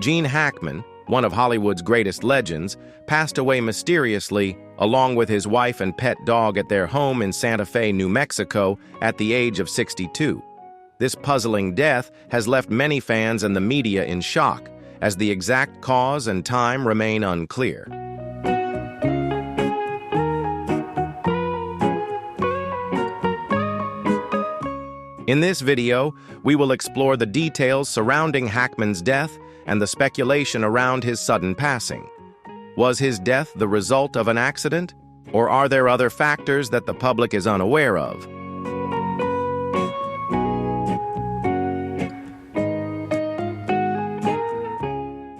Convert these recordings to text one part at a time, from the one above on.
Gene Hackman, one of Hollywood's greatest legends, passed away mysteriously along with his wife and pet dog at their home in Santa Fe, New Mexico, at the age of 62. This puzzling death has left many fans and the media in shock, as the exact cause and time remain unclear. In this video, we will explore the details surrounding Hackman's death and the speculation around his sudden passing. Was his death the result of an accident, or are there other factors that the public is unaware of?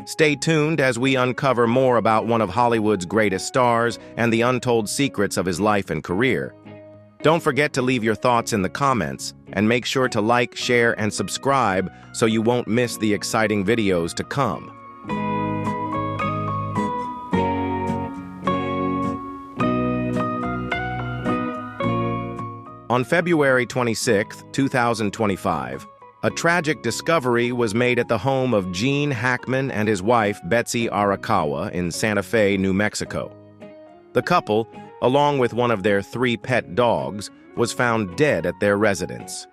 Stay tuned as we uncover more about one of Hollywood's greatest stars and the untold secrets of his life and career. Don't forget to leave your thoughts in the comments, and make sure to like, share, and subscribe so you won't miss the exciting videos to come. On February 26, 2025, a tragic discovery was made at the home of Gene Hackman and his wife, Betsy Arakawa, in Santa Fe, New Mexico. The couple, along with one of their 3 pet dogs, was found dead at their residence.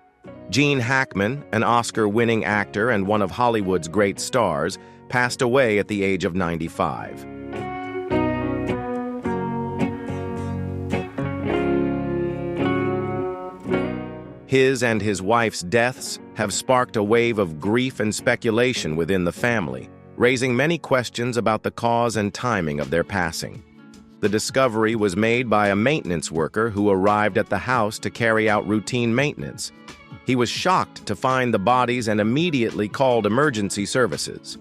Gene Hackman, an Oscar-winning actor and one of Hollywood's great stars, passed away at the age of 95. His and his wife's deaths have sparked a wave of grief and speculation within the family, raising many questions about the cause and timing of their passing. The discovery was made by a maintenance worker who arrived at the house to carry out routine maintenance. He was shocked to find the bodies and immediately called emergency services.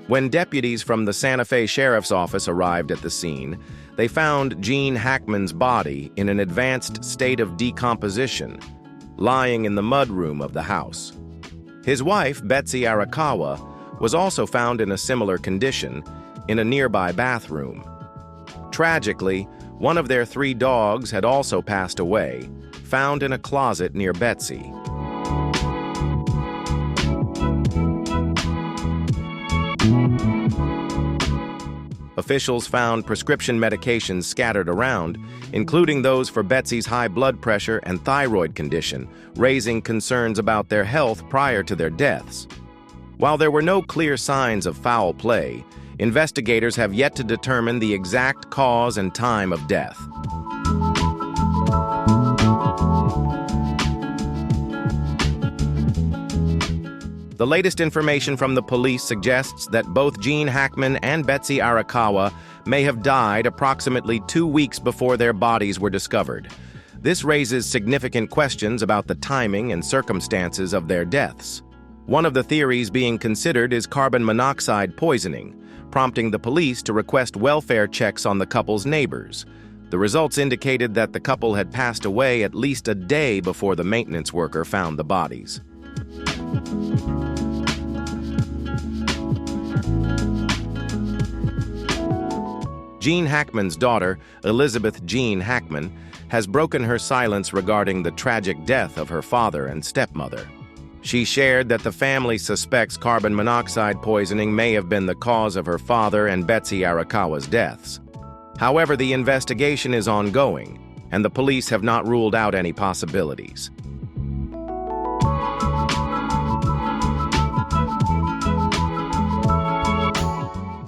When deputies from the Santa Fe Sheriff's Office arrived at the scene, they found Gene Hackman's body in an advanced state of decomposition, lying in the mudroom of the house. His wife, Betsy Arakawa, was also found in a similar condition in a nearby bathroom. Tragically, one of their 3 dogs had also passed away, found in a closet near Betsy. Officials found prescription medications scattered around, including those for Betsy's high blood pressure and thyroid condition, raising concerns about their health prior to their deaths. While there were no clear signs of foul play, investigators have yet to determine the exact cause and time of death. The latest information from the police suggests that both Gene Hackman and Betsy Arakawa may have died approximately 2 weeks before their bodies were discovered. This raises significant questions about the timing and circumstances of their deaths. One of the theories being considered is carbon monoxide poisoning, prompting the police to request welfare checks on the couple's neighbors. The results indicated that the couple had passed away at least a day before the maintenance worker found the bodies. Gene Hackman's daughter, Elizabeth Jean Hackman, has broken her silence regarding the tragic death of her father and stepmother. She shared that the family suspects carbon monoxide poisoning may have been the cause of her father and Betsy Arakawa's deaths. However, the investigation is ongoing, and the police have not ruled out any possibilities.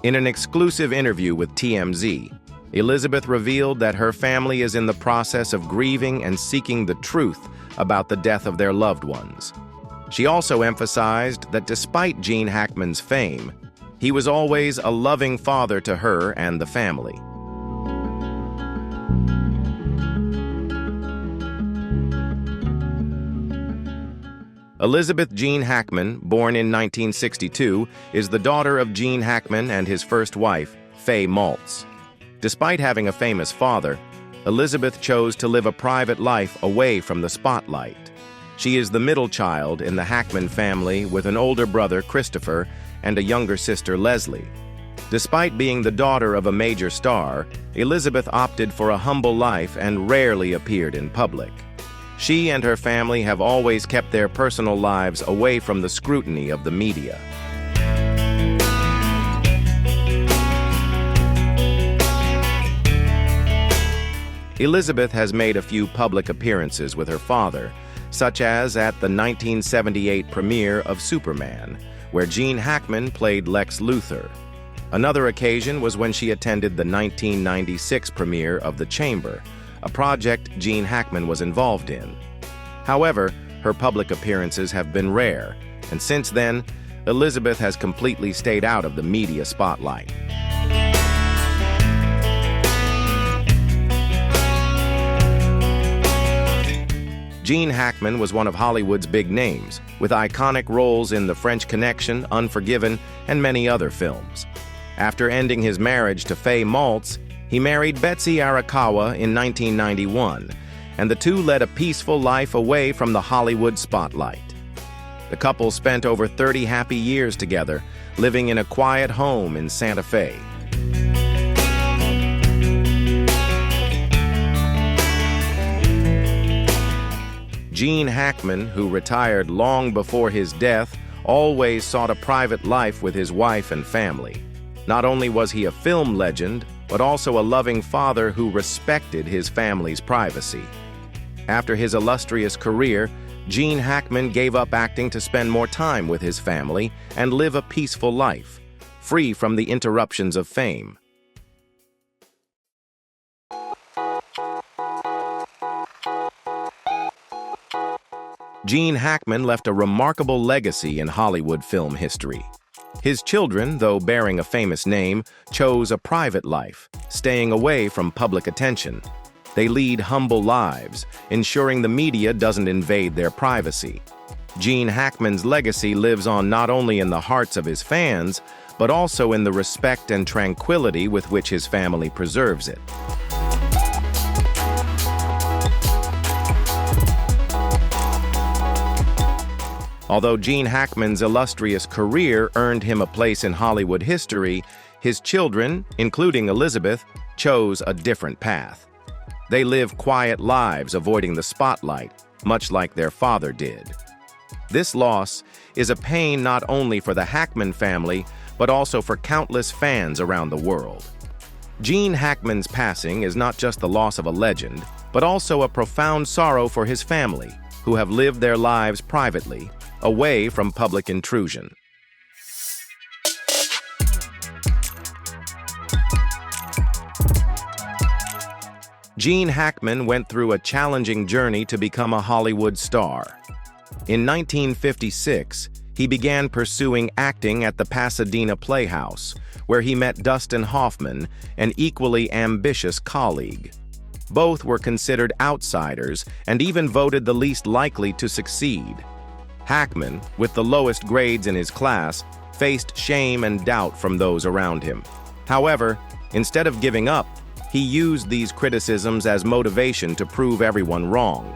In an exclusive interview with TMZ, Elizabeth revealed that her family is in the process of grieving and seeking the truth about the death of their loved ones. She also emphasized that despite Gene Hackman's fame, he was always a loving father to her and the family. Elizabeth Jean Hackman, born in 1962, is the daughter of Gene Hackman and his first wife, Faye Maltz. Despite having a famous father, Elizabeth chose to live a private life away from the spotlight. She is the middle child in the Hackman family with an older brother, Christopher, and a younger sister, Leslie. Despite being the daughter of a major star, Elizabeth opted for a humble life and rarely appeared in public. She and her family have always kept their personal lives away from the scrutiny of the media. Elizabeth has made a few public appearances with her father, such as at the 1978 premiere of Superman, where Gene Hackman played Lex Luthor. Another occasion was when she attended the 1996 premiere of The Chamber, a project Gene Hackman was involved in. However, her public appearances have been rare, and since then, Elizabeth has completely stayed out of the media spotlight. Gene Hackman was one of Hollywood's big names, with iconic roles in The French Connection, Unforgiven, and many other films. After ending his marriage to Faye Maltz, he married Betsy Arakawa in 1991, and the two led a peaceful life away from the Hollywood spotlight. The couple spent over 30 happy years together, living in a quiet home in Santa Fe. Gene Hackman, who retired long before his death, always sought a private life with his wife and family. Not only was he a film legend, but also a loving father who respected his family's privacy. After his illustrious career, Gene Hackman gave up acting to spend more time with his family and live a peaceful life, free from the interruptions of fame. Gene Hackman left a remarkable legacy in Hollywood film history. His children, though bearing a famous name, chose a private life, staying away from public attention. They lead humble lives, ensuring the media doesn't invade their privacy. Gene Hackman's legacy lives on not only in the hearts of his fans, but also in the respect and tranquility with which his family preserves it. Although Gene Hackman's illustrious career earned him a place in Hollywood history, his children, including Elizabeth, chose a different path. They live quiet lives avoiding the spotlight, much like their father did. This loss is a pain not only for the Hackman family, but also for countless fans around the world. Gene Hackman's passing is not just the loss of a legend, but also a profound sorrow for his family, who have lived their lives privately, away from public intrusion. Gene Hackman went through a challenging journey to become a Hollywood star. In 1956, he began pursuing acting at the Pasadena Playhouse, where he met Dustin Hoffman, an equally ambitious colleague. Both were considered outsiders and even voted the least likely to succeed. Hackman, with the lowest grades in his class, faced shame and doubt from those around him. However, instead of giving up, he used these criticisms as motivation to prove everyone wrong.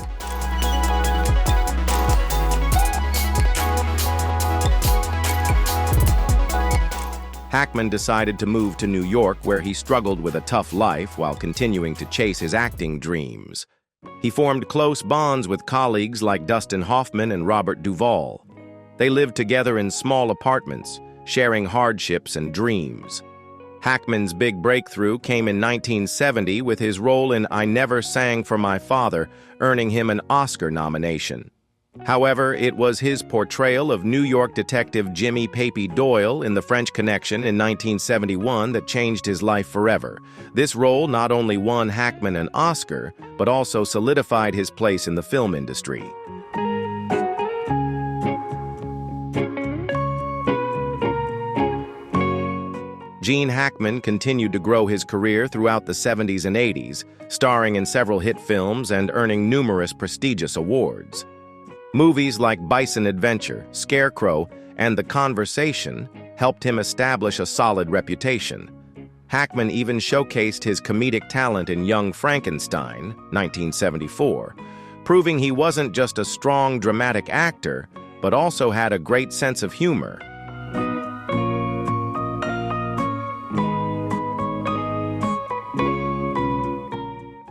Hackman decided to move to New York, where he struggled with a tough life while continuing to chase his acting dreams. He formed close bonds with colleagues like Dustin Hoffman and Robert Duvall. They lived together in small apartments, sharing hardships and dreams. Hackman's big breakthrough came in 1970 with his role in I Never Sang for My Father, earning him an Oscar nomination. However, it was his portrayal of New York detective Jimmy Papy Doyle in The French Connection in 1971 that changed his life forever. This role not only won Hackman an Oscar, but also solidified his place in the film industry. Gene Hackman continued to grow his career throughout the 70s and 80s, starring in several hit films and earning numerous prestigious awards. Movies like Bison Adventure, Scarecrow, and The Conversation helped him establish a solid reputation. Hackman even showcased his comedic talent in Young Frankenstein, 1974, proving he wasn't just a strong dramatic actor, but also had a great sense of humor.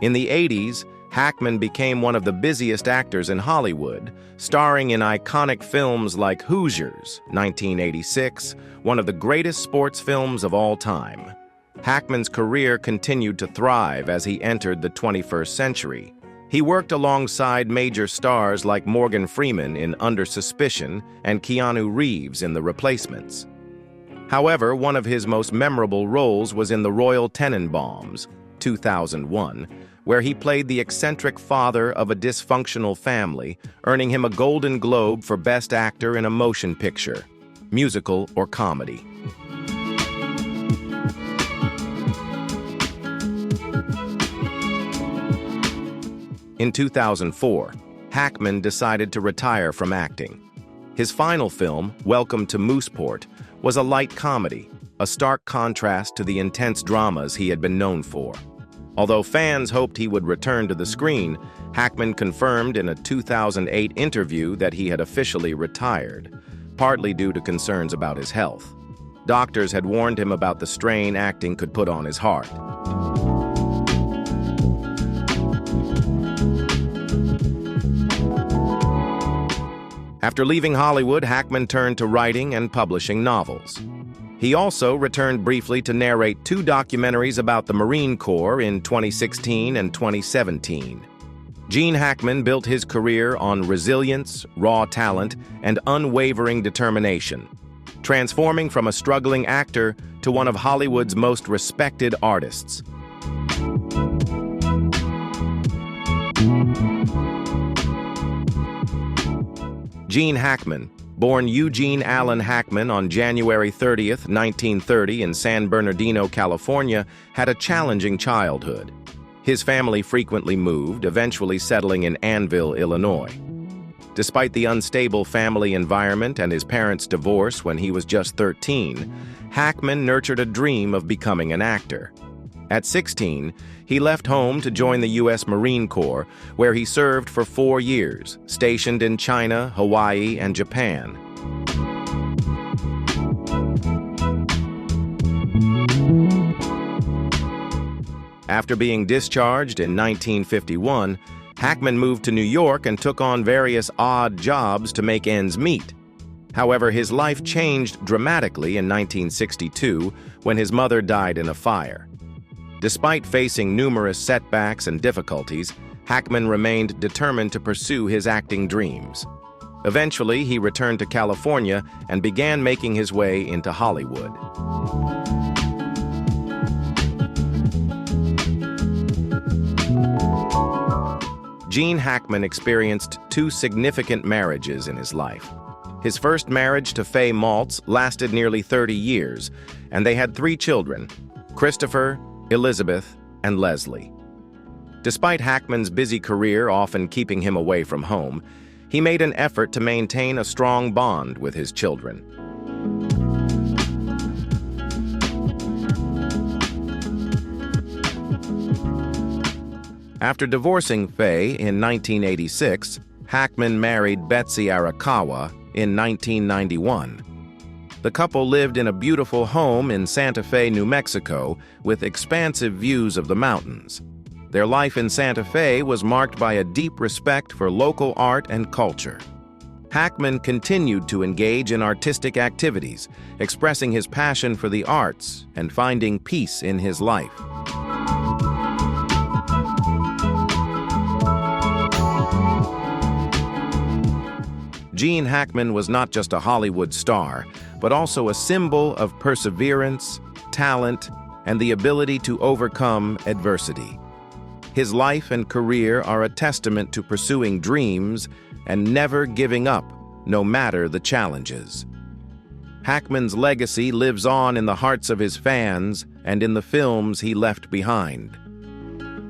In the 80s, Hackman became one of the busiest actors in Hollywood, starring in iconic films like Hoosiers, 1986, one of the greatest sports films of all time. Hackman's career continued to thrive as he entered the 21st century. He worked alongside major stars like Morgan Freeman in Under Suspicion and Keanu Reeves in The Replacements. However, one of his most memorable roles was in The Royal Tenenbaums, 2001, where he played the eccentric father of a dysfunctional family, earning him a Golden Globe for Best Actor in a Motion Picture, Musical, or Comedy. In 2004, Hackman decided to retire from acting. His final film, Welcome to Mooseport, was a light comedy, a stark contrast to the intense dramas he had been known for. Although fans hoped he would return to the screen, Hackman confirmed in a 2008 interview that he had officially retired, partly due to concerns about his health. Doctors had warned him about the strain acting could put on his heart. After leaving Hollywood, Hackman turned to writing and publishing novels. He also returned briefly to narrate 2 documentaries about the Marine Corps in 2016 and 2017. Gene Hackman built his career on resilience, raw talent, and unwavering determination, transforming from a struggling actor to one of Hollywood's most respected artists. Gene Hackman, born Eugene Allen Hackman on January 30, 1930 in San Bernardino, California, had a challenging childhood. His family frequently moved, eventually settling in Annville, Illinois. Despite the unstable family environment and his parents' divorce when he was just 13, Hackman nurtured a dream of becoming an actor. At 16, he left home to join the U.S. Marine Corps, where he served for 4 years, stationed in China, Hawaii, and Japan. After being discharged in 1951, Hackman moved to New York and took on various odd jobs to make ends meet. However, his life changed dramatically in 1962 when his mother died in a fire. Despite facing numerous setbacks and difficulties, Hackman remained determined to pursue his acting dreams. Eventually, he returned to California and began making his way into Hollywood. Gene Hackman experienced 2 significant marriages in his life. His first marriage to Faye Maltz lasted nearly 30 years, and they had 3 children, Christopher, Elizabeth, and Leslie. Despite Hackman's busy career often keeping him away from home, he made an effort to maintain a strong bond with his children. After divorcing Faye in 1986, Hackman married Betsy Arakawa in 1991. The couple lived in a beautiful home in Santa Fe, New Mexico, with expansive views of the mountains. Their life in Santa Fe was marked by a deep respect for local art and culture. Hackman continued to engage in artistic activities, expressing his passion for the arts and finding peace in his life. Gene Hackman was not just a Hollywood star, but also a symbol of perseverance, talent, and the ability to overcome adversity. His life and career are a testament to pursuing dreams and never giving up, no matter the challenges. Hackman's legacy lives on in the hearts of his fans and in the films he left behind.